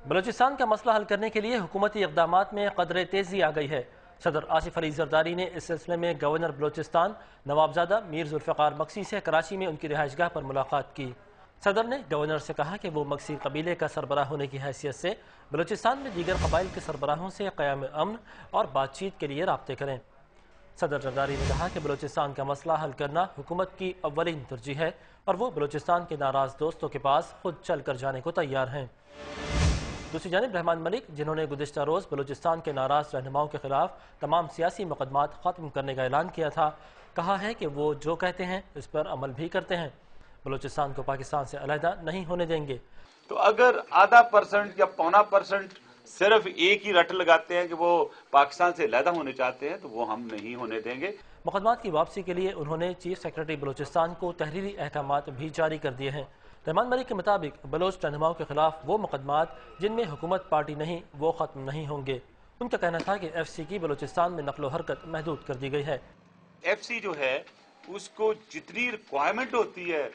بلوچستان کا مسئلہ حل کرنے کے لیے حکومتی اقدامات میں قدرے تیزی آ گئی ہے۔ صدر آصف علی زرداری نے اس سلسلے میں گورنر بلوچستان نوابزادہ میر ذوالفقار مکسی سے کراچی میں ان کی رہائش گاہ پر ملاقات کی۔ صدر نے گورنر سے کہا کہ وہ مکسی قبیلے کا سربراہ ہونے کی حیثیت سے بلوچستان میں دیگر قبائل کے سربراہوں سے قیام امن اور بات چیت کے لیے رابطے کریں۔ صدر زرداری نے کہا کہ بلوچستان کا مسئلہ حل کرنا حکومت کی اولین ترجیح ہے اور وہ بلوچستان کے ناراض دوستوں کے پاس خود چل کر جانے کو تیار ہیں۔ دوسری جانب رحمان ملک، جنہوں نے گزشتہ روز بلوچستان کے ناراض رہنماؤں کے خلاف تمام سیاسی مقدمات ختم کرنے کا اعلان کیا تھا، کہا ہے کہ وہ جو کہتے ہیں اس پر عمل بھی کرتے ہیں۔ بلوچستان کو پاکستان سے علیحدہ نہیں ہونے دیں گے۔ تو اگر آدھا % یا پونا % صرف ایک ہی رٹ لگاتے ہیں کہ وہ پاکستان سے علیحدہ ہونے چاہتے ہیں تو وہ ہم نہیں ہونے دیں گے۔ مقدمات کی واپسی کے لیے انہوں نے چیف سیکرٹری بلوچستان کو تحریری احکامات بھی جاری کر دیے ہیں۔ رحمان ملک کے مطابق بلوچ رہنماؤں کے خلاف وہ مقدمات جن میں حکومت پارٹی نہیں وہ ختم نہیں ہوں گے۔ ان کا کہنا تھا کہ ایف سی کی بلوچستان میں نقل و حرکت محدود کر دی گئی ہے۔ ایف سی جو ہے اس کو جتنی ریکوائرمنٹ ہوتی ہے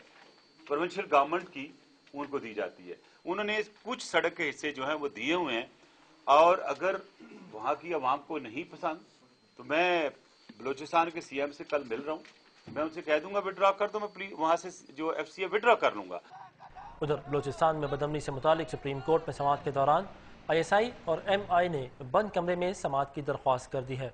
پروونشل گورنمنٹ کی ان کو دی جاتی ہے۔ انہوں نے کچھ سڑک کے حصے جو ہیں وہ دیے ہوئے ہیں، اور اگر وہاں کی عوام کو نہیں پسند تو میں بلوچستان کے سی ایم سے کل مل رہا ہوں، میں ان سے کہہ دوں گا وڈرا کر دو، میں وہاں سے جو ایف سی ہے وڈرا کر لوں گا۔ ادھر بلوچستان میں بدامنی سے متعلق سپریم کورٹ میں سماعت کے دوران ISI اور MI نے بند کمرے میں سماعت کی درخواست کر دی ہے۔